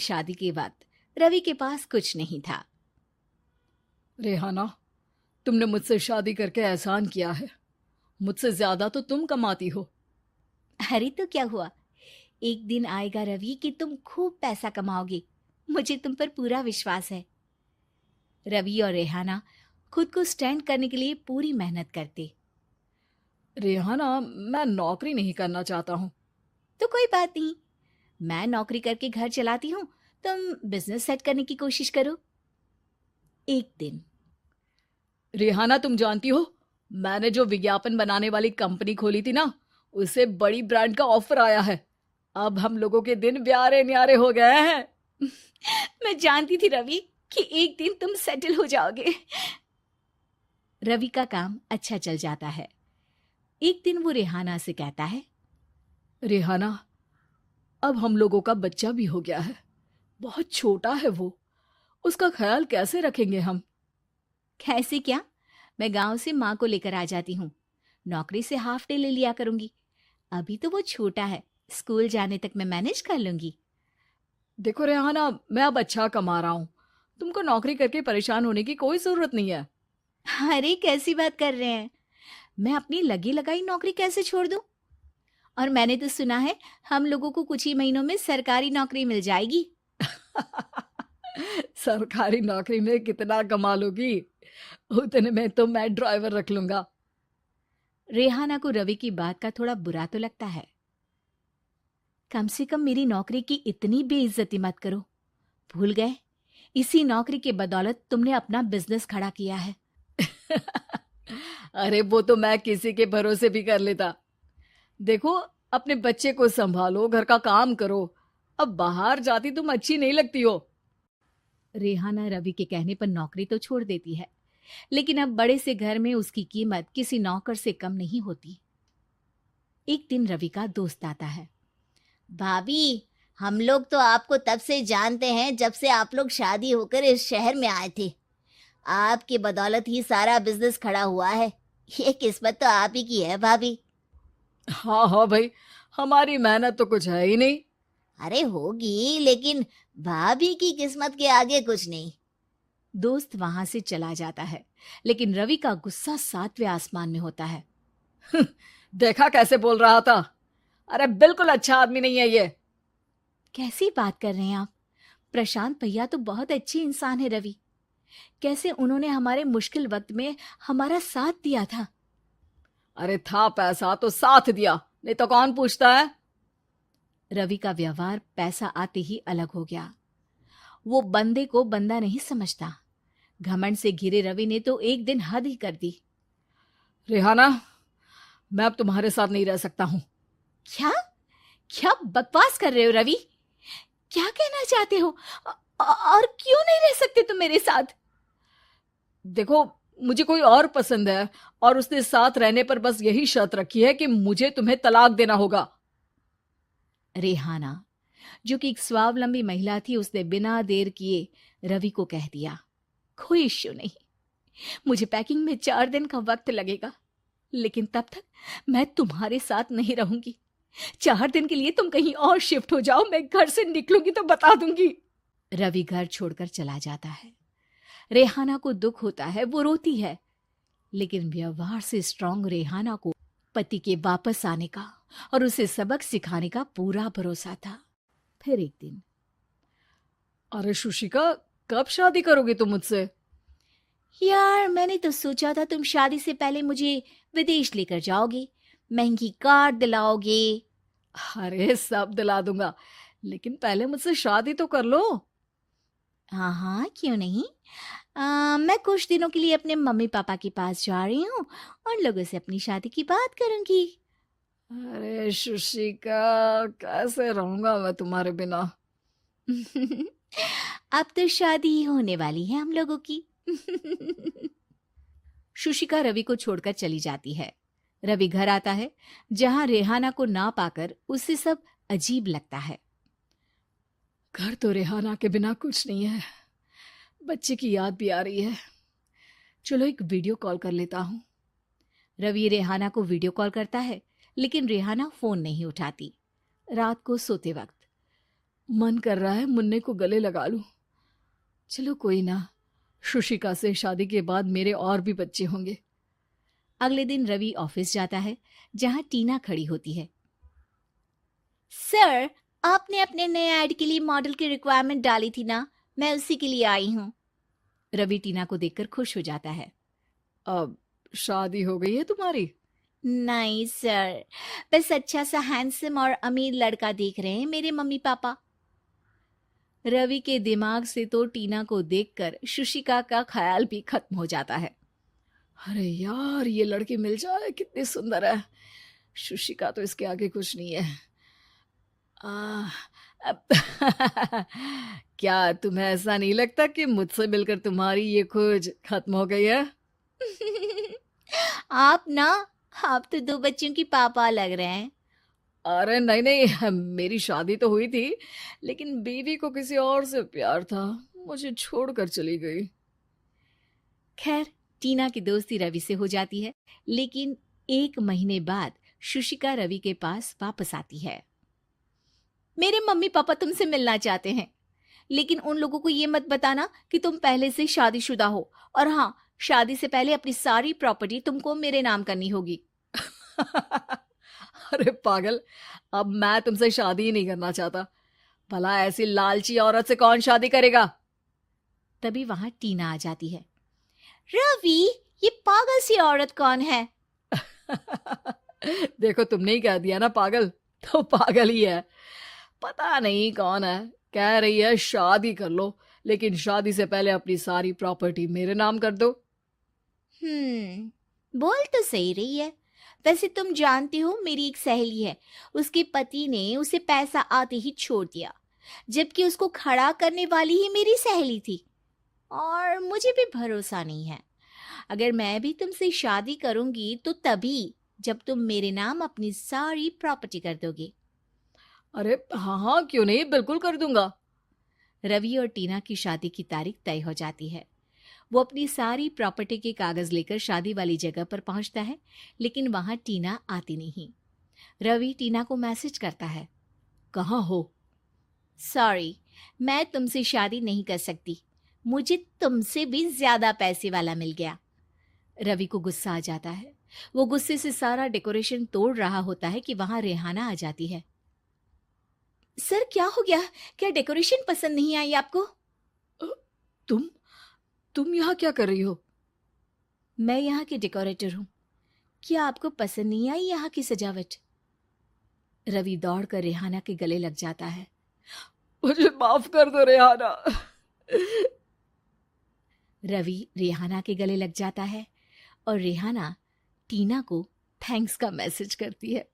शादी के वक्त रवि के पास कुछ नहीं था। रेहाना, तुमने मुझसे शादी करके एहसान किया है। मुझसे ज्यादा तो तुम कमाती हो। अरे तो क्या हुआ, एक दिन आएगा रवि कि तुम खूब पैसा कमाओगे। मुझे तुम पर पूरा विश्वास है। रवि और रेहाना खुद को स्टैंड करने के लिए पूरी मेहनत करते। रेहाना, मैं नौकरी नहीं करना चाहता हूँ। तो कोई बात नहीं, मैं नौकरी करके घर चलाती हूँ, तुम बिजनेस सेट करने की कोशिश करो। एक दिन रेहाना, तुम जानती हो, मैंने जो विज्ञापन बनाने वाली कंपनी खोली थी ना, उसे बड़ी ब्रांड का ऑफर आया है। अब हम लोगों के दिन ब्यारे न्यारे हो गए हैं। मैं जानती थी रवि कि एक दिन तुम सेटल हो जाओगे। रवि का काम अच्छा चल जाता है। एक दिन वो रेहाना से कहता है, रेहाना, अब हम लोगों का बच्चा भी हो गया है। बहुत छोटा है वो। उसका ख्याल कैसे रखेंगे हम? कैसे क्या, मैं गांव से माँ को लेकर आ जाती हूँ। नौकरी से हाफ डे ले लिया करूंगी। अभी तो वो छोटा है, स्कूल जाने तक मैं मैनेज कर लूंगी। देखो रेहाना, मैं अब अच्छा कमा रहा हूँ। तुमको नौकरी करके परेशान होने की कोई जरूरत नहीं है। अरे कैसी बात कर रहे हैं, मैं अपनी लगी लगाई नौकरी कैसे छोड़ दूं? और मैंने तो सुना है हम लोगों को कुछ ही महीनों में सरकारी नौकरी मिल जाएगी। सरकारी नौकरी में कितना कमा लोगी? उतने में तो मैं ड्राइवर रख लूंगा। रेहाना को रवि की बात का थोड़ा बुरा तो लगता है। कम से कम मेरी नौकरी की इतनी बेइज्जती मत करो। भूल गए, इसी नौकरी के बदौलत तुमने अपना बिजनेस खड़ा किया है। अरे वो तो मैं किसी के भरोसे भी कर लेता। देखो, अपने बच्चे को संभालो, घर का काम करो। अब बाहर जाती तुम अच्छी नहीं लगती हो। रेहाना रवि के कहने पर नौकरी तो छोड़ देती है, लेकिन अब बड़े से घर में उसकी कीमत किसी नौकर से कम नहीं होती। एक दिन रवि का दोस्त आता है। भाभी, हम लोग तो आपको तब से जानते हैं जब से आप लोग शादी होकर इस शहर में आए थे। आपकी बदौलत ही सारा बिजनेस खड़ा हुआ है। ये किस्मत तो आप ही की है भाभी। हाँ हाँ भाई, हमारी मेहनत तो कुछ है ही नहीं। अरे होगी, लेकिन भाभी की किस्मत के आगे कुछ नहीं। दोस्त वहां से चला जाता है, लेकिन रवि का गुस्सा सातवें आसमान में होता है। देखा कैसे बोल रहा था? अरे बिल्कुल अच्छा आदमी नहीं है ये। कैसी बात कर रहे हैं आप? प्रशांत भैया तो बहुत अच्छे इंसान है रवि। कैसे उन्होंने हमारे मुश्किल वक्त में हमारा साथ दिया था। अरे था पैसा तो साथ दिया, नहीं तो कौन पूछता है? रवि का व्यवहार पैसा आते ही अलग हो गया। वो बंदे को बंदा नहीं समझता। घमंड से घिरे रवि ने तो एक दिन हद ही कर दी। रेहाना, मैं अब तुम्हारे साथ नहीं रह सकता हूँ। क्या क्या बकवास कर रहे हो रवि? क्या कहना चाहते हो? और क्यों नहीं रह सकते तुम मेरे साथ? देखो, मुझे कोई और पसंद है, और उसने साथ रहने पर बस यही शर्त रखी है कि मुझे तुम्हें तलाक देना होगा। रेहाना, जो कि एक स्वावलंबी महिला थी, उसने बिना देर किए रवि को कह दिया, कोई इश्यू नहीं, मुझे पैकिंग में 4 दिन का वक्त लगेगा, लेकिन तब तक मैं तुम्हारे साथ नहीं रहूंगी। 4 दिन के लिए तुम कहीं और शिफ्ट हो जाओ, मैं घर से निकलूंगी तो बता दूंगी। रवि घर छोड़कर चला जाता है। रेहाना को दुख होता है, वो रोती है, लेकिन व्यवहार से स्ट्रांग रेहाना को पति के वापस आने का और उसे सबक सिखाने का पूरा भरोसा था। फिर एक दिन, अरे शुशिका, कब शादी करोगे तुम मुझसे? यार मैंने तो सोचा था तुम शादी से पहले मुझे विदेश लेकर जाओगे, महंगी कार दिलाओगे। अरे सब दिला दूंगा, लेकिन पहले मुझसे शादी तो कर लो। हाँ हाँ, क्यों नहीं। मैं कुछ दिनों के लिए अपने मम्मी पापा के पास जा रही हूँ और लोगों से अपनी शादी की बात करूंगी। अरे शुशिका, कैसे रहूंगा मैं तुम्हारे बिना? अब तो शादी ही होने वाली है हम लोगों की। शुशिका रवि को छोड़कर चली जाती है। रवि घर आता है, जहां रेहाना को ना पाकर उसे सब अजीब लगता है। घर तो रेहाना के बिना कुछ नहीं है। बच्चे की याद भी आ रही है। चलो एक वीडियो कॉल कर लेता हूँ। रवि रेहाना को वीडियो कॉल करता है, लेकिन रेहाना फोन नहीं उठाती। रात को सोते वक्त मन कर रहा है मुन्ने को गले लगा लूं। चलो कोई ना, शुशिका से शादी के बाद मेरे और भी बच्चे होंगे। अगले दिन रवि ऑफिस जाता है, जहां टीना खड़ी होती है। सर, आपने अपने नए ऐड के लिए मॉडल की रिक्वायरमेंट डाली थी ना, मैं उसी के लिए आई हूँ। रवि टीना को देखकर खुश हो जाता है। अब शादी हो गई है तुम्हारी? नहीं सर, बस अच्छा सा हैंडसम और अमीर लड़का देख रहे हैं मेरे मम्मी पापा। रवि के दिमाग से तो टीना को देखकर शुशिका का ख्याल भी खत्म हो जाता है। अरे यार, ये लड़की मिल जाए कितनी सुंदर है। शुशिका तो इसके आगे कुछ नहीं है। अब क्या तुम्हें ऐसा नहीं लगता कि मुझसे मिलकर तुम्हारी ये खोज खत्म हो गई है? आप तो 2 बच्चों की पापा लग रहे हैं। अरे नहीं नहीं, मेरी शादी तो हुई थी, लेकिन बीवी को किसी और से प्यार था, मुझे छोड़कर चली गई। खैर, टीना की दोस्ती रवि से हो जाती है, लेकिन 1 महीने बाद शुशिका रवि के पास वापस आती है। मेरे मम्मी पापा तुमसे मिलना चाहते हैं, लेकिन उन लोगों को ये मत बताना कि तुम पहले से शादीशुदा हो, और हाँ, शादी से पहले अपनी सारी प्रॉपर्टी तुमको मेरे नाम करनी होगी। अरे पागल, अब मैं तुमसे शादी ही नहीं करना चाहता। भला ऐसी लालची औरत से कौन शादी करेगा? तभी वहां टीना आ जाती है। रवि, ये पागल सी औरत कौन है? देखो, तुमने ही कह दिया ना पागल, तो पागल ही है। पता नहीं कौन है, कह रही है शादी कर लो, लेकिन शादी से पहले अपनी सारी प्रॉपर्टी मेरे नाम कर दो। बोल तो सही रही है। वैसे तुम जानती हो, मेरी एक सहेली है, उसके पति ने उसे पैसा आते ही छोड़ दिया, जबकि उसको खड़ा करने वाली ही मेरी सहेली थी। और मुझे भी भरोसा नहीं है। अगर मैं भी तुमसे शादी करूंगी तो तभी जब तुम मेरे नाम अपनी सारी प्रॉपर्टी कर दोगे। अरे हाँ हाँ, क्यों नहीं, बिल्कुल कर दूंगा। रवि और टीना की शादी की तारीख तय हो जाती है। वो अपनी सारी प्रॉपर्टी के कागज लेकर शादी वाली जगह पर पहुंचता है, लेकिन वहां टीना आती नहीं। रवि टीना को मैसेज करता है। कहाँ हो? सॉरी, मैं तुमसे शादी नहीं कर सकती, मुझे तुमसे भी ज्यादा पैसे वाला मिल गया। रवि को गुस्सा आ जाता है। वो गुस्से से सारा डेकोरेशन तोड़ रहा होता है कि वहां रेहाना आ जाती है। सर, क्या हो गया? क्या डेकोरेशन पसंद नहीं आई आपको? तुम यहाँ क्या कर रही हो? मैं यहाँ की डेकोरेटर हूँ। क्या आपको पसंद नहीं आई यहाँ की सजावट? रवि दौड़कर रेहाना के गले लग जाता है। मुझे माफ कर दो रेहाना। रवि रेहाना के गले लग जाता है और रेहाना टीना को थैंक्स का मैसेज करती है।